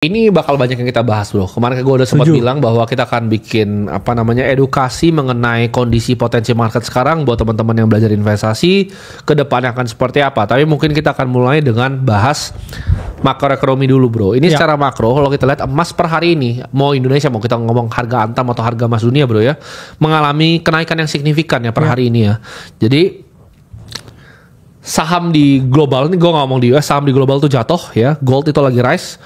Ini bakal banyak yang kita bahas bro. Kemarin gue udah sempat bilang bahwa kita akan bikin edukasi mengenai kondisi potensi market sekarang buat teman-teman yang belajar investasi ke depannya akan seperti apa. Tapi mungkin kita akan mulai dengan bahas makroekonomi dulu bro. Ini secara makro kalau kita lihat emas per hari ini, mau Indonesia mau kita ngomong harga antam atau harga emas dunia bro ya, mengalami kenaikan yang signifikan ya per hari ini ya. Jadi saham di global, ini gue gak ngomong di US, saham di global tuh jatuh ya, gold itu lagi rise.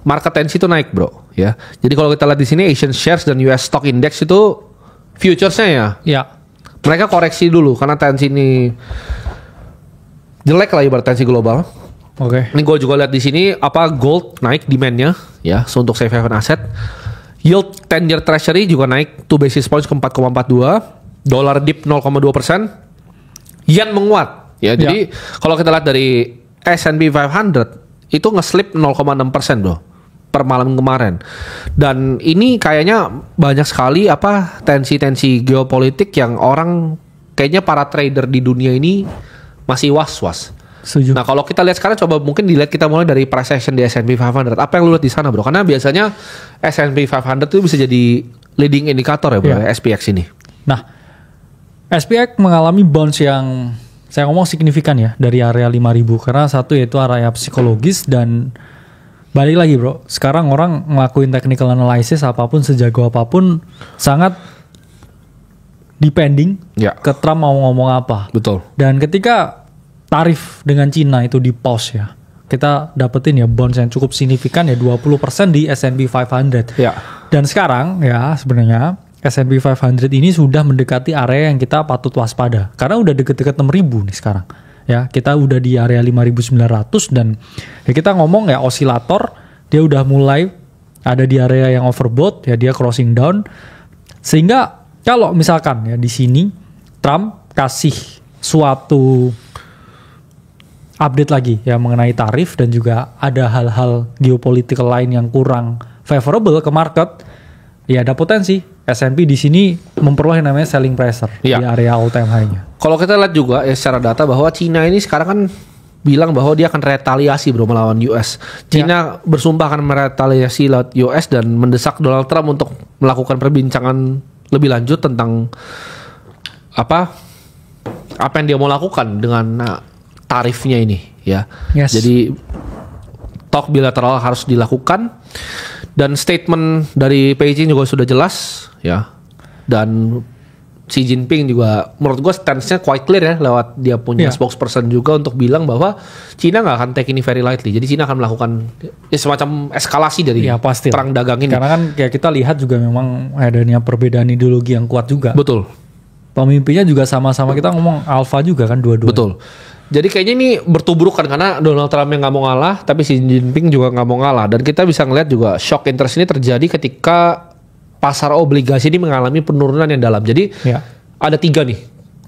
Market tensi itu naik bro ya. Jadi kalau kita lihat di sini Asian shares dan US stock index itu futuresnya ya. Mereka koreksi dulu karena tensi ini jelek lah ibarat tensi global. Oke. Ini gue juga lihat di sini gold naik demandnya ya, so untuk safe haven asset. Yield 10-year treasury juga naik 2 basis points ke 4,42. Dollar dip 0,2%. Yen menguat ya. Jadi kalau kita lihat dari S&P 500 itu nge-slip 0,6% bro per malam kemarin. Dan ini kayaknya banyak sekali tensi-tensi geopolitik yang orang kayaknya para trader di dunia ini masih was-was. Setuju. Nah kalau kita lihat sekarang, coba mungkin dilihat kita mulai dari price action di S&P 500. Apa yang lu lihat di sana bro? Karena biasanya S&P 500 itu bisa jadi leading indicator ya bro, SPX ini. Nah, SPX mengalami bounce yang saya ngomong signifikan ya dari area 5.000 karena satu yaitu area psikologis dan balik lagi bro, sekarang orang ngelakuin technical analysis apapun sejago apapun sangat depending ke Trump mau ngomong apa. Betul. Dan ketika tarif dengan Cina itu di pause ya, kita dapetin ya bounce yang cukup signifikan ya 20% di S&P 500. Ya. Dan sekarang ya sebenarnya S&P 500 ini sudah mendekati area yang kita patut waspada karena udah deket-deket 6.000 nih sekarang. Ya, kita udah di area 5.900 dan ya kita ngomong ya osilator, dia udah mulai ada di area yang overbought ya, dia crossing down. Sehingga kalau misalkan ya di sini Trump kasih suatu update lagi ya mengenai tarif dan juga ada hal-hal geopolitik lain yang kurang favorable ke market, ya ada potensi S&P di sini memperoleh namanya selling pressure di area all time high-nya. Kalau kita lihat juga ya secara data bahwa Cina ini sekarang kan bilang bahwa dia akan retaliasi bro melawan US. Cina bersumpah akan meretaliasi lawan US dan mendesak Donald Trump untuk melakukan perbincangan lebih lanjut tentang apa yang dia mau lakukan dengan tarifnya ini ya. Jadi talk bilateral harus dilakukan. Dan statement dari Beijing juga sudah jelas ya. Dan Xi Jinping juga menurut gue stance-nya quite clear ya lewat dia punya spokesperson juga untuk bilang bahwa Cina nggak akan take ini very lightly. Jadi Cina akan melakukan semacam eskalasi dari perang dagang ini. Karena kan kayak kita lihat juga memang adanya perbedaan ideologi yang kuat juga. Betul. Pemimpinnya juga sama-sama kita ngomong alpha juga kan dua-duanya. Betul. Jadi kayaknya ini bertuburuk kan karena Donald Trump yang nggak mau ngalah, tapi Xi Jinping juga nggak mau ngalah. Dan kita bisa ngeliat juga shock interest ini terjadi ketika pasar obligasi ini mengalami penurunan yang dalam. Jadi ada 3 nih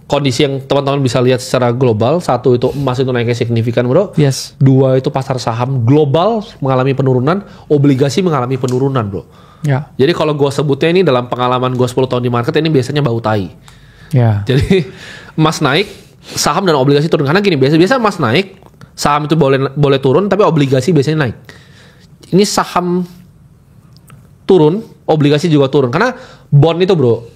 kondisi yang teman-teman bisa lihat secara global. 1 itu emas itu naiknya signifikan bro. 2 itu pasar saham global mengalami penurunan, obligasi mengalami penurunan bro. Jadi kalau gue sebutnya ini dalam pengalaman gue 10 tahun di market ini biasanya bau tai. Jadi emas naik, saham dan obligasi turun. Karena gini, biasa emas naik, saham itu boleh turun, tapi obligasi biasanya naik. Ini saham turun, obligasi juga turun. Karena bond itu bro,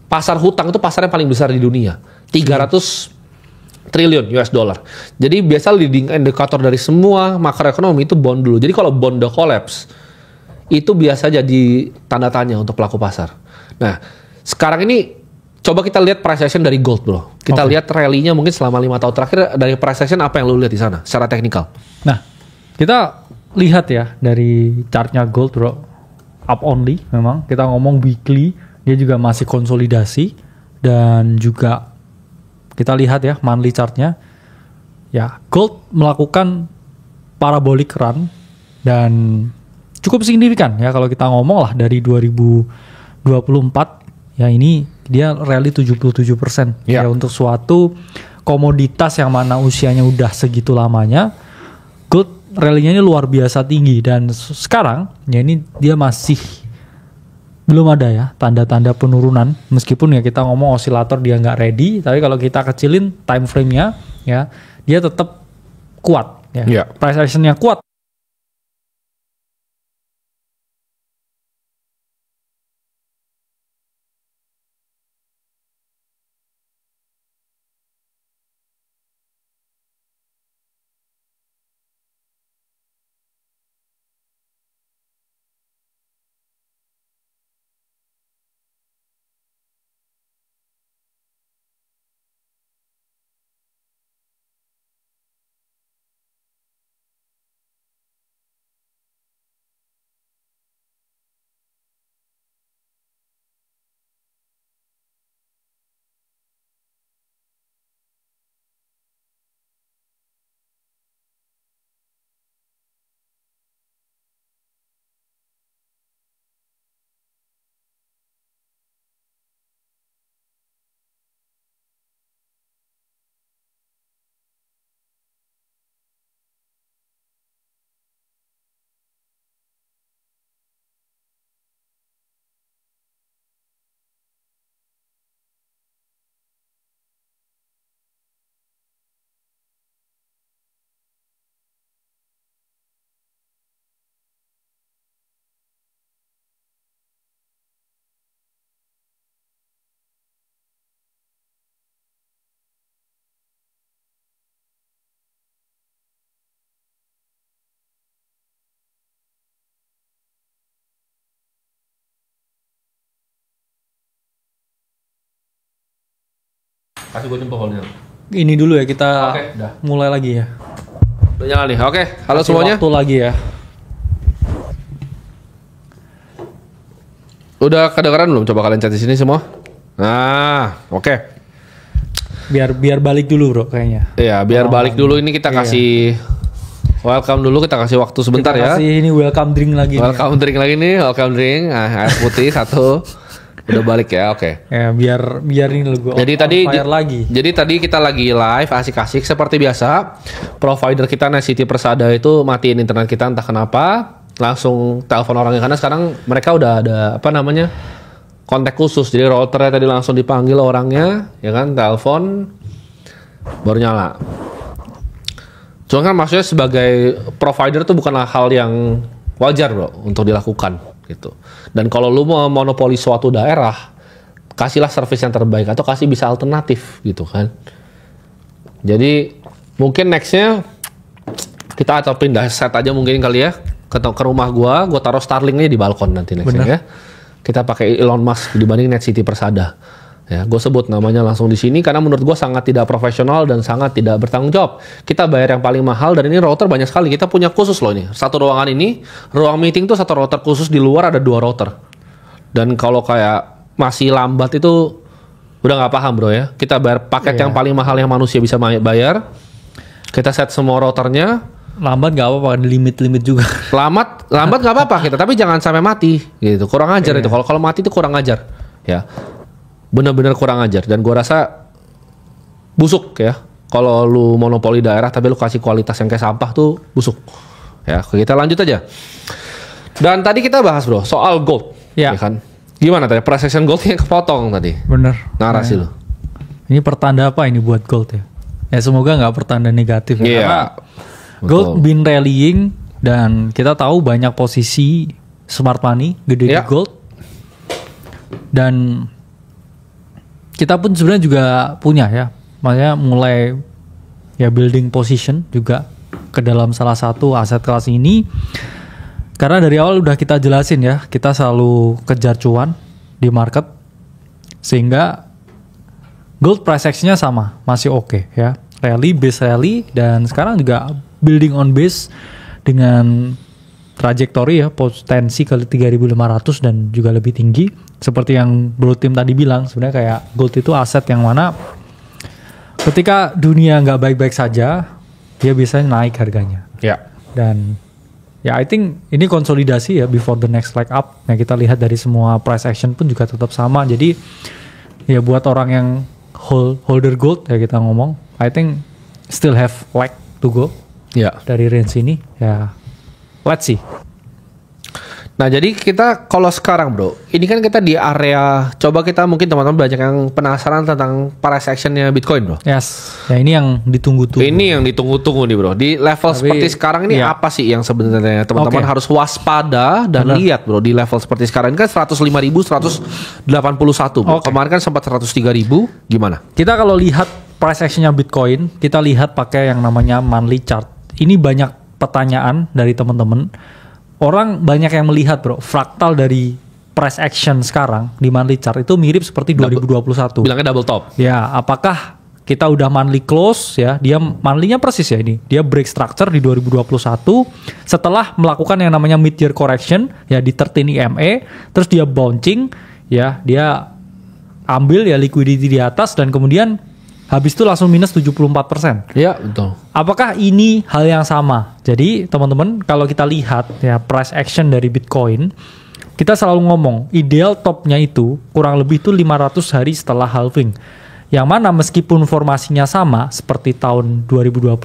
pasar hutang itu pasar yang paling besar di dunia. 300 triliun US dollar. Jadi biasa leading indicator dari semua makroekonomi itu bond dulu. Jadi kalau bond udah collapse, itu biasa jadi tanda tanya untuk pelaku pasar. Nah, sekarang ini coba kita lihat price action dari gold bro. Kita lihat rally-nya mungkin selama 5 tahun terakhir dari price action apa yang lu lihat di sana secara teknikal. Nah, kita lihat ya dari chartnya gold bro, up only memang. Kita ngomong weekly, dia juga masih konsolidasi dan juga kita lihat ya monthly chartnya. Ya, gold melakukan parabolic run dan cukup signifikan ya kalau kita ngomong lah dari 2024 ya ini dia rally 77% ya untuk suatu komoditas yang mana usianya udah segitu lamanya. Gold rally-nya ini luar biasa tinggi dan sekarang ya ini dia masih belum ada ya tanda-tanda penurunan meskipun ya kita ngomong osilator dia nggak ready, tapi kalau kita kecilin time frame-nya ya dia tetap kuat ya. Price action-nya kuat. Kasih gue jempol holdernya. Ini dulu ya kita Oke, udah. mulai lagi ya. Udah nyala nih. Oke, halo Kasih semuanya. Waktu lagi ya. Udah kedengeran belum? Coba kalian chat di sini semua. Nah, oke. Biar balik dulu bro kayaknya. Iya, biar balik dulu ini kita kasih welcome dulu, kita kasih waktu sebentar ya. Kasih ini welcome drink lagi. Welcome drink lagi nih, welcome drink. Air putih satu. Udah balik ya, oke. Ya biar ini lu gue. Jadi tadi kita lagi live asik-asik seperti biasa. Provider kita NetCity Persada itu matiin internet kita entah kenapa. Langsung telepon orangnya karena sekarang mereka udah ada kontak khusus. Jadi routernya tadi langsung dipanggil orangnya, ya kan, telepon baru nyala. Cuma kan maksudnya sebagai provider itu bukanlah hal yang wajar bro untuk dilakukan gitu. Dan kalau lu mau monopoli suatu daerah, kasihlah service yang terbaik atau kasih bisa alternatif gitu kan. Jadi mungkin nextnya kita atau pindah set aja mungkin kali ya ke rumah gua taruh Starlink-nya di balkon nanti nextnya ya. Kita pakai Elon Musk dibanding NetCity Persada. Ya, gue sebut namanya langsung di sini karena menurut gue sangat tidak profesional dan sangat tidak bertanggung jawab. Kita bayar yang paling mahal dan ini router banyak sekali. Kita punya khusus loh ini. Satu ruangan ini, ruang meeting tuh satu router khusus, di luar ada 2 router. Dan kalau kayak masih lambat itu udah nggak paham bro ya. Kita bayar paket yang paling mahal yang manusia bisa bayar. Kita set semua routernya. Lambat gak apa-apa, limit juga. Lambat nggak apa-apa kita, tapi jangan sampai mati gitu. Kurang ajar itu. Kalau mati itu kurang ajar ya. Benar-benar kurang ajar dan gua rasa busuk ya. Kalau lu monopoli daerah tapi lu kasih kualitas yang kayak sampah tuh busuk. Ya, kita lanjut aja. Dan tadi kita bahas bro soal gold, ya kan? Gimana tadi price action gold yang kepotong tadi? Bener. Narasi lu. Ini pertanda apa ini buat gold ya? Ya semoga nggak pertanda negatif ya. Karena gold been rallying dan kita tahu banyak posisi smart money gede di gold. Dan kita pun sebenarnya juga punya ya. Maksudnya mulai ya building position juga ke dalam salah satu aset kelas ini. Karena dari awal udah kita jelasin ya, kita selalu kejar cuan di market. Sehingga gold price action-nya sama, masih oke ya. Base rally dan sekarang juga building on base dengan trajektori ya, potensi ke 3.500 dan juga lebih tinggi. Seperti yang Bro Tim tadi bilang, sebenarnya kayak gold itu aset yang mana ketika dunia nggak baik-baik saja, dia biasanya naik harganya. Ya. Dan ya I think ini konsolidasi ya before the next leg up. Yang kita lihat dari semua price action pun juga tetap sama. Jadi ya buat orang yang holder gold ya kita ngomong, I think still have leg to go. Ya. Dari range ini ya let's see. Nah jadi kita kalau sekarang bro, ini kan kita di area, coba kita mungkin teman-teman banyak yang penasaran tentang price actionnya Bitcoin bro. Yes, ya ini yang ditunggu-tunggu. Ini yang ditunggu-tunggu nih bro. Di level seperti sekarang ini apa sih yang sebenarnya teman-teman harus waspada dan lihat bro di level seperti sekarang ini kan 105.181 bro. Kemarin kan sempat 103.000, gimana? Kita kalau lihat price actionnya Bitcoin, kita lihat pakai yang namanya monthly chart. Ini banyak pertanyaan dari teman-teman. Orang banyak yang melihat bro, fraktal dari price action sekarang di monthly chart itu mirip seperti 2021. Bilangnya double top. Ya, apakah kita udah monthly close ya? Dia monthly-nya persis ya ini. Dia break structure di 2021 setelah melakukan yang namanya mid-year correction ya di 13 EMA, terus dia bouncing ya, dia ambil ya liquidity di atas dan kemudian habis itu langsung minus 74%. Iya, betul. Apakah ini hal yang sama? Jadi teman-teman kalau kita lihat ya price action dari Bitcoin, kita selalu ngomong ideal topnya itu kurang lebih itu 500 hari setelah halving. Yang mana meskipun formasinya sama seperti tahun 2021,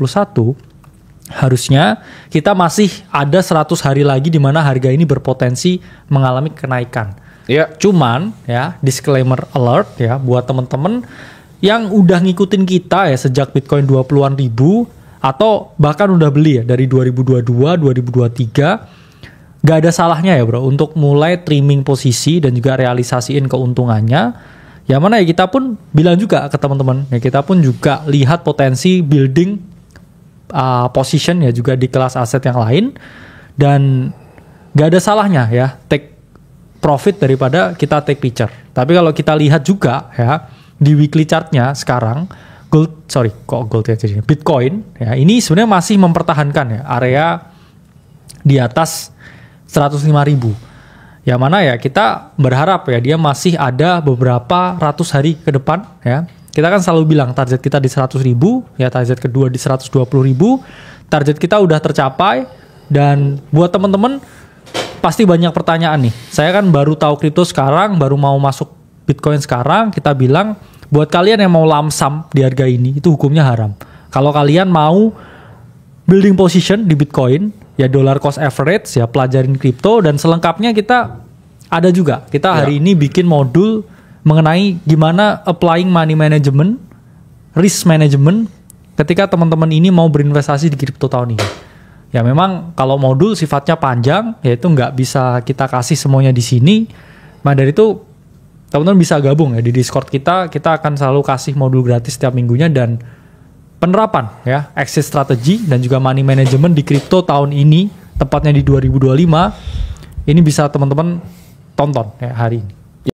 harusnya kita masih ada 100 hari lagi di mana harga ini berpotensi mengalami kenaikan. Iya. Cuman ya disclaimer alert ya buat teman-teman yang udah ngikutin kita ya sejak Bitcoin 20-an ribu atau bahkan udah beli ya dari 2022, 2023, gak ada salahnya ya bro untuk mulai trimming posisi dan juga realisasiin keuntungannya. Yang mana ya kita pun bilang juga ke teman-teman ya, kita pun juga lihat potensi building position ya juga di kelas aset yang lain dan gak ada salahnya ya take profit daripada kita take picture. Tapi kalau kita lihat juga ya di weekly chartnya sekarang gold ya jadinya Bitcoin ya ini sebenarnya masih mempertahankan ya area di atas 105.000. Yang mana ya kita berharap ya dia masih ada beberapa ratus hari ke depan ya. Kita kan selalu bilang target kita di 100.000 ya, target kedua di 120.000. Target kita udah tercapai dan buat teman-teman pasti banyak pertanyaan nih. Saya kan baru tahu kripto sekarang, baru mau masuk Bitcoin sekarang, kita bilang buat kalian yang mau lamsam di harga ini, itu hukumnya haram. Kalau kalian mau building position di Bitcoin, ya dollar cost average, ya pelajarin kripto, dan selengkapnya kita ada juga. Kita hari ini bikin modul mengenai gimana applying money management, risk management, ketika teman-teman ini mau berinvestasi di kripto tahun ini. Ya memang kalau modul sifatnya panjang, yaitu nggak bisa kita kasih semuanya di sini. Maka dari itu teman-teman bisa gabung ya di Discord kita akan selalu kasih modul gratis setiap minggunya dan penerapan ya exit strategy dan juga money management di kripto tahun ini, tepatnya di 2025. Ini bisa teman-teman tonton ya hari ini.